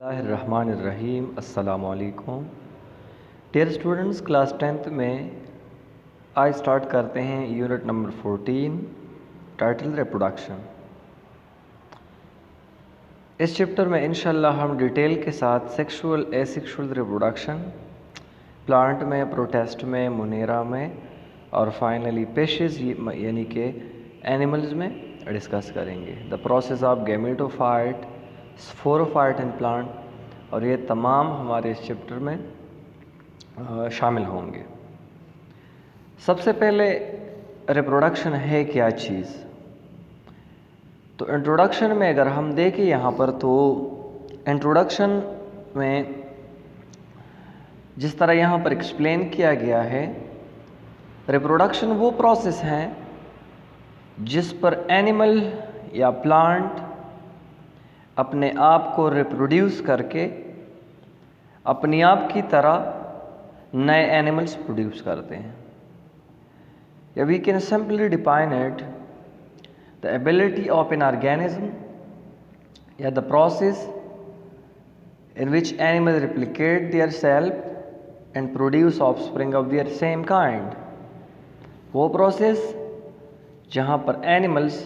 बिस्मिल्लाहिर्रहमानिर्रहीम। अस्सलामु अलैकुम। डियर स्टूडेंट्स, क्लास 10th में आज स्टार्ट करते हैं यूनिट नंबर 14 टाइटल रिप्रोडक्शन। इस चैप्टर में इंशाल्लाह हम डिटेल के साथ सेक्सुअल एसेक्सुअल रिप्रोडक्शन प्लांट में, प्रोटेस्ट में, मुनेरा में और फाइनली पेशेस यानी कि एनिमल्स में डिस्कस करेंगे। The process of gametophyte, sporophyte in plant और ये तमाम हमारे इस चैप्टर में शामिल होंगे। सबसे पहले रिप्रोडक्शन है क्या चीज़। तो इंट्रोडक्शन में अगर हम देखें यहाँ पर, तो इंट्रोडक्शन में जिस तरह यहाँ पर एक्सप्लेन किया गया है, रिप्रोडक्शन वो प्रोसेस हैं जिस पर एनिमल या प्लांट अपने आप को रिप्रोड्यूस करके अपनी आप की तरह नए एनिमल्स प्रोड्यूस करते हैं। या we can simply define it the ability of an organism या the process in which animals replicate their self and produce offspring of their same kind। वो प्रोसेस जहाँ पर एनिमल्स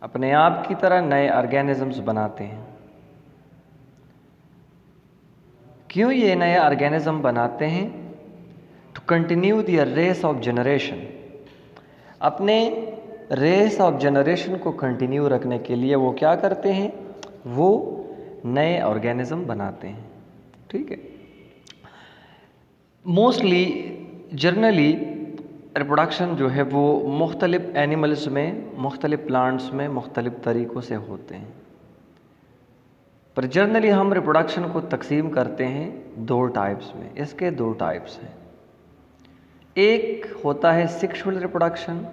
अपने आप की तरह नए ऑर्गेनिजम्स बनाते हैं। क्यों ये नए ऑर्गेनिज्म बनाते हैं? To continue their race of generation. अपने रेस ऑफ जनरेशन को कंटिन्यू रखने के लिए वो क्या करते हैं? वो नए ऑर्गेनिज्म बनाते हैं। ठीक है। मोस्टली जनरली रिप्रोडक्शन जो है वो मुख्तलिफ एनिमल्स में, मुख्तलिफ प्लांट्स में मुख्तलिफ तरीक़ों से होते हैं, पर जनरली हम रिप्रोडक्शन को तकसीम करते हैं दो टाइप्स में। इसके दो टाइप्स हैं। एक होता है सेक्सुअल रिप्रोडक्शन,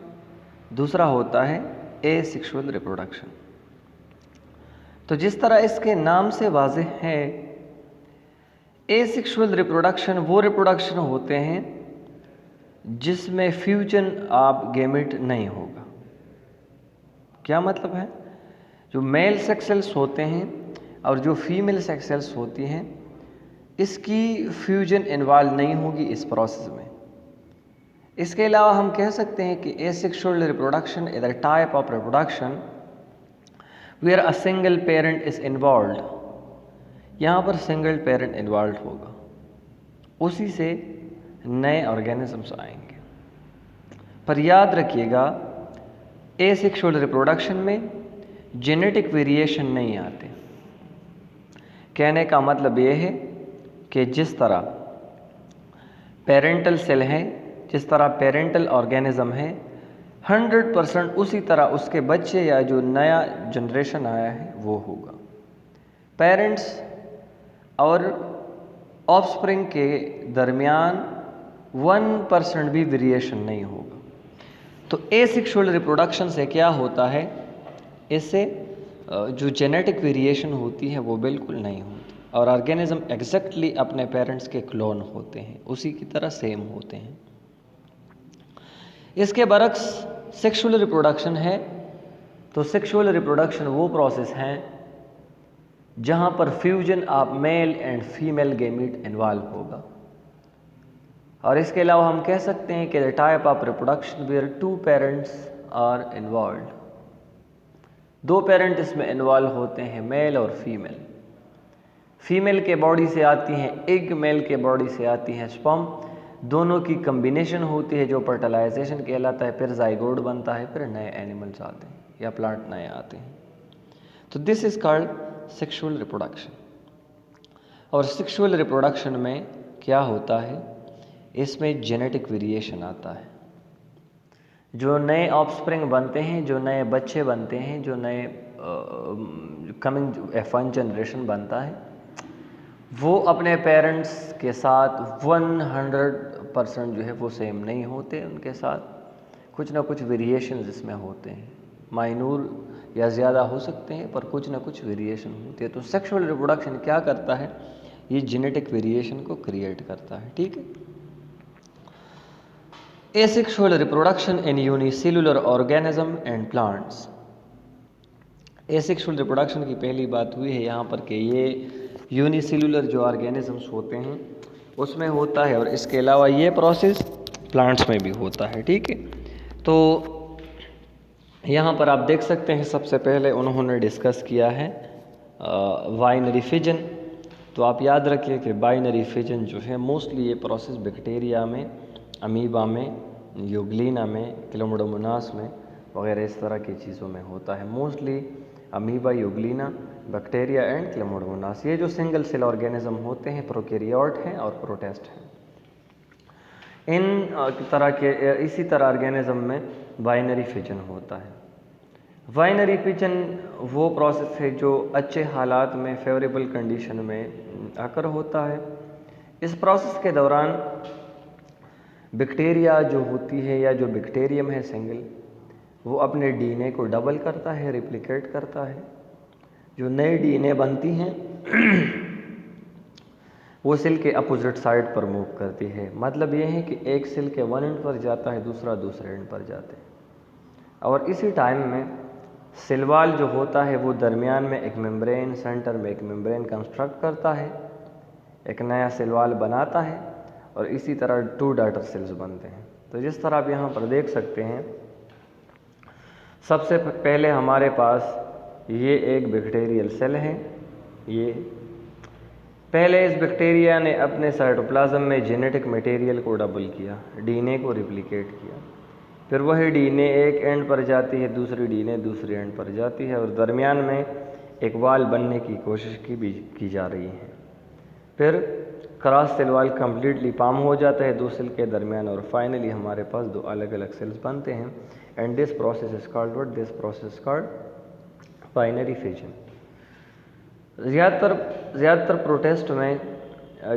दूसरा होता है एसेक्सुअल रिप्रोडक्शन। तो जिस तरह इसके नाम से वाज़ेह है, एसेक्सुअल रिप्रोडक्शन वो रिप्रोडक्शन होते हैं जिसमें फ्यूजन ऑफ गैमेट नहीं होगा। क्या मतलब है? जो मेल सेक्स सेल्स होते हैं और जो फीमेल सेक्स सेल्स होती हैं, इसकी फ्यूजन इन्वॉल्व नहीं होगी इस प्रोसेस में। इसके अलावा हम कह सकते हैं कि asexual reproduction is a type of reproduction where a single parent is involved. यहाँ पर सिंगल पेरेंट इन्वॉल्व होगा, उसी से नए ऑर्गेनिजम्स आएंगे। पर याद रखिएगा, एसेक्सुअल रिप्रोडक्शन में जेनेटिक वेरिएशन नहीं आते। कहने का मतलब ये है कि जिस तरह पेरेंटल सेल है, जिस तरह पेरेंटल ऑर्गेनिज्म है, 100% उसी तरह उसके बच्चे या जो नया जनरेशन आया है वो होगा। पेरेंट्स और ऑफस्प्रिंग के दरमियान 1% भी वेरिएशन नहीं होगा। तो एसेक्सुअल रिप्रोडक्शन से क्या होता है? इससे जो जेनेटिक वेरिएशन होती है वो बिल्कुल नहीं होती और ऑर्गेनिज्म एग्जैक्टली अपने पेरेंट्स के क्लोन होते हैं, उसी की तरह सेम होते हैं। इसके बरक्स सेक्सुअल रिप्रोडक्शन है। तो सेक्सुअल रिप्रोडक्शन वो प्रोसेस हैं जहाँ पर fusion of male and female gamete involve होगा। और इसके अलावा हम कह सकते हैं कि the type of reproduction where 2 parents are involved. 2 parent इसमें इन्वॉल्व होते हैं, मेल और फीमेल। फीमेल के बॉडी से आती हैं एग, मेल के बॉडी से आती हैं स्पर्म। दोनों की कम्बिनेशन होती है जो फर्टिलाइजेशन कहलाता है, फिर जाइगोट बनता है, फिर नए एनिमल्स आते हैं या प्लांट नए आते हैं। तो this is called sexual reproduction. और सेक्सुअल रिप्रोडक्शन में क्या होता है? इसमें जेनेटिक वेरिएशन आता है। जो नए ऑफस्प्रिंग बनते हैं, जो नए बच्चे बनते हैं, जो नए कमिंग F1 जनरेशन बनता है, वो अपने पेरेंट्स के साथ 100% जो है वो सेम नहीं होते। उनके साथ कुछ ना कुछ वेरिएशन इसमें होते हैं, माइनूर या ज़्यादा हो सकते हैं, पर कुछ ना कुछ वेरिएशन होती है। तो सेक्सुअल रिप्रोडक्शन क्या करता है? ये जेनेटिक वेरिएशन को क्रिएट करता है। ठीक है। Asexual reproduction in unicellular organism and plants. Asexual reproduction की पहली बात हुई है यहाँ पर कि ये यूनिसेलुलर जो ऑर्गेनिजम्स होते हैं उसमें होता है, और इसके अलावा ये प्रोसेस प्लांट्स में भी होता है। ठीक है, तो यहाँ पर आप देख सकते हैं सबसे पहले उन्होंने डिस्कस किया है बाइनरी फिजन। तो आप याद रखिए कि बाइनरी फिजन जो है मोस्टली ये प्रोसेस बैक्टीरिया में, अमीबा में, यूग्लिना में, क्लोमोडोमोनास में वगैरह इस तरह की चीज़ों में होता है। Mostly amoeba, euglena, bacteria and chlamydomonas, ये जो सिंगल सेल ऑर्गेनिज्म होते हैं प्रोकैरियोट हैं और प्रोटेस्ट हैं। इन तरह के इसी तरह ऑर्गेनिज्म में बाइनरी फिजन होता है। बाइनरी फिजन वो प्रोसेस है जो अच्छे हालात में, फेवरेबल कंडीशन में आकर होता है। इस प्रोसेस के दौरान बैक्टीरिया जो होती है या जो बैक्टीरियम है सिंगल, वो अपने डीएनए को डबल करता है, रिप्लिकेट करता है। जो नई डीएनए बनती हैं वो सेल के अपोजिट साइड पर मूव करती है। मतलब ये है कि एक सेल के वन एंड पर जाता है, दूसरा दूसरे एंड पर जाते हैं। और इसी टाइम में सेल वॉल जो होता है वो दरमियान में एक मेम्ब्रेन, सेंटर में एक मेम्ब्रेन कंस्ट्रक्ट करता है, एक नया सेल वॉल बनाता है, और इसी तरह 2 डॉटर सेल्स बनते हैं। तो जिस तरह आप यहाँ पर देख सकते हैं, सबसे पहले हमारे पास ये एक बैक्टीरियल सेल है। ये पहले इस बैक्टीरिया ने अपने साइटोप्लाज्म में जेनेटिक मटेरियल को डबल किया, डीएनए को रिप्लिकेट किया। फिर वही डीएनए एक एंड पर जाती है, दूसरी डीएनए दूसरी एंड पर जाती है, और दरमियान में एक वाल बनने की कोशिश की जा रही है। फिर cross cell wall completely form हो जाता है 2 सेल के दरमियान, और फाइनली हमारे पास 2 अलग अलग सेल्स बनते हैं। And this process is called what? This process is called binary fission. ज़्यादातर प्रोटेस्ट में,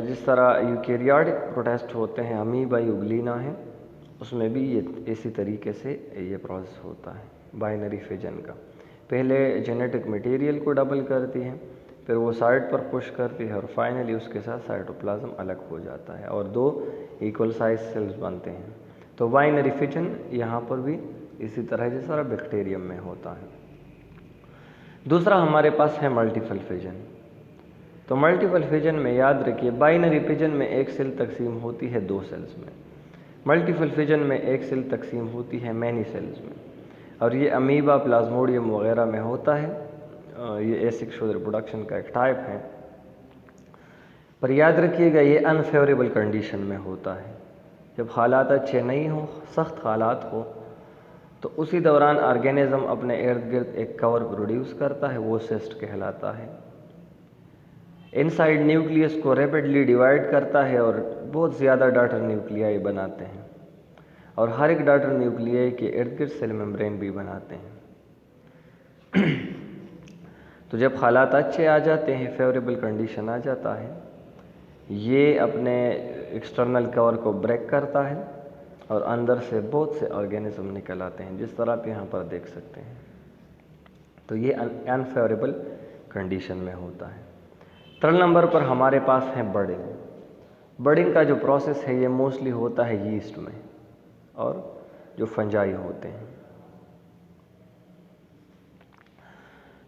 जिस तरह यूकेरियोटिक प्रोटेस्ट होते हैं, अमीबा, यूग्लिना है, उसमें भी ये इसी तरीके से ये प्रोसेस होता है बाइनरी फिजन का। पहले जेनेटिक मटेरियल को डबल करती है, फिर वो साइड पर पुश करती है, और फाइनली उसके साथ साइटोप्लाज्म अलग हो जाता है और 2 इक्वल साइज सेल्स बनते हैं। तो बाइनरी फिजन यहाँ पर भी इसी तरह जिस तरह बैक्टीरियम में होता है। दूसरा हमारे पास है मल्टीपल फिजन। तो मल्टीपल फिजन में याद रखिए, बाइनरी फिजन में एक सेल तकसीम होती है 2 सेल्स में, मल्टीपल फिजन में एक सेल तकसीम होती है मैनी सेल्स में, और ये अमीबा, प्लाज्मोडियम वगैरह में होता है। ये एसेक्सुअल रिप्रोडक्शन का एक टाइप है। पर याद रखिएगा ये अनफेवरेबल कंडीशन में होता है। जब हालात अच्छे नहीं हो, सख्त हालात हो, तो उसी दौरान ऑर्गेनिज्म अपने इर्द गिर्द एक कवर प्रोड्यूस करता है, वो सिस्ट कहलाता है। इनसाइड न्यूक्लियस को रैपिडली डिवाइड करता है और बहुत ज़्यादा डॉटर न्यूक्लियाई बनाते हैं, और हर एक डॉटर न्यूक्लियाई के इर्द गिर्द सेल मेम्ब्रेन भी बनाते हैं। तो जब हालात अच्छे आ जाते हैं, फेवरेबल कंडीशन आ जाता है, ये अपने एक्सटर्नल कवर को ब्रेक करता है और अंदर से बहुत से ऑर्गेनिज्म निकल आते हैं, जिस तरह आप यहाँ पर देख सकते हैं। तो ये अनफेवरेबल कंडीशन में होता है। 3 नंबर पर हमारे पास है बर्डिंग। बर्डिंग का जो प्रोसेस है ये मोस्टली होता है यीस्ट में और जो फंजाई होते हैं।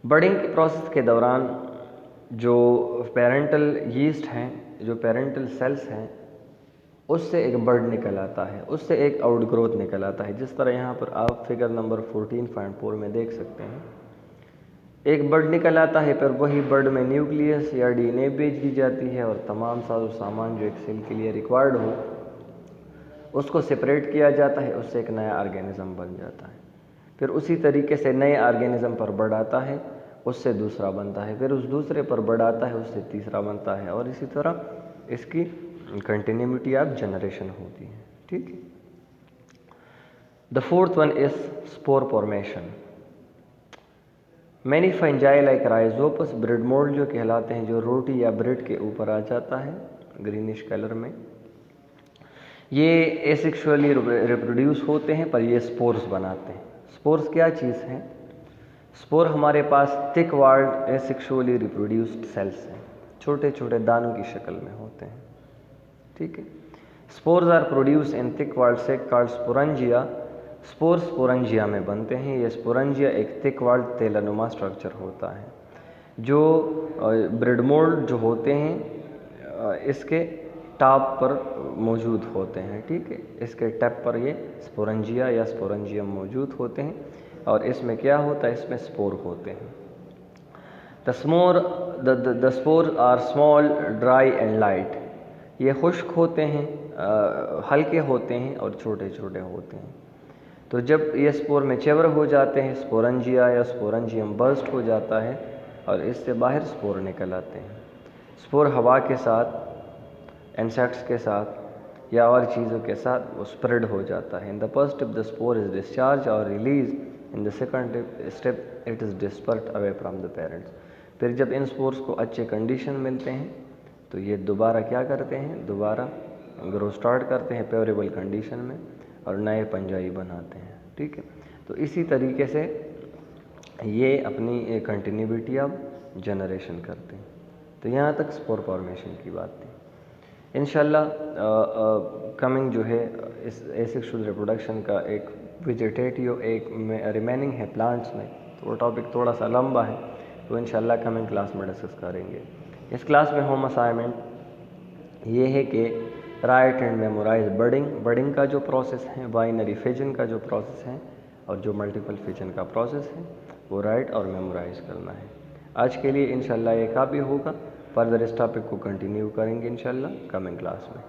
बर्डिंग के प्रोसेस के दौरान जो पेरेंटल यीस्ट हैं, जो पेरेंटल सेल्स हैं, उससे एक बर्ड निकल आता है, उससे एक आउटग्रोथ निकल आता है। जिस तरह यहाँ पर आप फिगर नंबर 14.4 में देख सकते हैं, एक बर्ड निकल आता है, फिर वही बर्ड में न्यूक्लियस या डीएनए भेज दी जाती है, और तमाम साजो सामान जो एक सेल के लिए रिक्वायर्ड हो उसको सेपरेट किया जाता है, उससे एक नया ऑर्गेनिज्म बन जाता है। फिर उसी तरीके से नए ऑर्गेनिज्म पर बर्ड आता है, उससे दूसरा बनता है, फिर उस दूसरे पर बर्ड आता है, उससे तीसरा बनता है, और इसी तरह इसकी कंटिन्यूटी ऑफ जनरेशन होती है। ठीक है। The 4th one is spore formation. Many fungi like Rhizopus bread mould जो कहलाते हैं, जो रोटी या ब्रेड के ऊपर आ जाता है ग्रीनिश कलर में, ये एसेक्सुअली रिप्रोड्यूस होते हैं, पर ये स्पोर्स बनाते हैं। स्पोर्स क्या चीज़ है? स्पोर हमारे पास thick walled asexually reproduced cells हैं, छोटे छोटे दानों की शक्ल में होते हैं। ठीक है। Spores are produce in thick walled sac called sporangia. Spores sporangia में बनते हैं। ये स्पोरेंजिया एक थिक वॉल्ड तेलानुमा स्ट्रक्चर होता है। जो ब्रेड मोल्ड जो होते हैं इसके टॉप पर मौजूद होते हैं, ठीक है। इसके टैप पर ये स्पोरेंजिया या स्पोरेंजियम मौजूद होते हैं और इसमें क्या होता है, इसमें स्पोर होते हैं। The spore are small, dry and light. ये खुश्क होते हैं, हल्के होते हैं और छोटे छोटे होते हैं। तो जब ये स्पोर मैच्योर हो जाते हैं, स्पोरेंजिया या स्पोरेंजियम बर्स्ट हो जाता है और इससे बाहर स्पोर निकल आते हैं। स्पोर हवा के साथ, इंसेक्ट्स के साथ या और चीज़ों के साथ वो स्प्रेड हो जाता है। In the first step the spore is discharge और release, in the second step it is dispersed away from the parents. फिर जब इन स्पोर्स को अच्छे कंडीशन मिलते हैं तो ये दोबारा क्या करते हैं, दोबारा ग्रो स्टार्ट करते हैं फेवरेबल कंडीशन में और नए पंजाई बनाते हैं, ठीक है। तो इसी तरीके से ये अपनी कंटिन्यूटी ऑफ जनरेशन करते हैं। तो यहाँ तक स्पोर फॉर्मेशन की बात थी। इंशाल्लाह कमिंग जो है इस एसेक्सुअल रिप्रोडक्शन का एक वेजिटेटिव एक में रिमेनिंग है प्लांट्स में, तो वो टॉपिक थोड़ा सा लंबा है, तो इंशाल्लाह कमिंग क्लास में डिस्कस करेंगे। इस क्लास में होम असाइनमेंट ये है कि राइट एंड मेमोराइज बर्डिंग का जो प्रोसेस है, बाइनरी फिजन का जो प्रोसेस है और जो मल्टीपल फिजन का प्रोसेस है वो राइट और मेमोराइज करना है। आज के लिए इंशाल्लाह ये काफ़ी होगा। फर्दर इस टॉपिक को कंटिन्यू करेंगे इंशाल्लाह कमिंग क्लास में।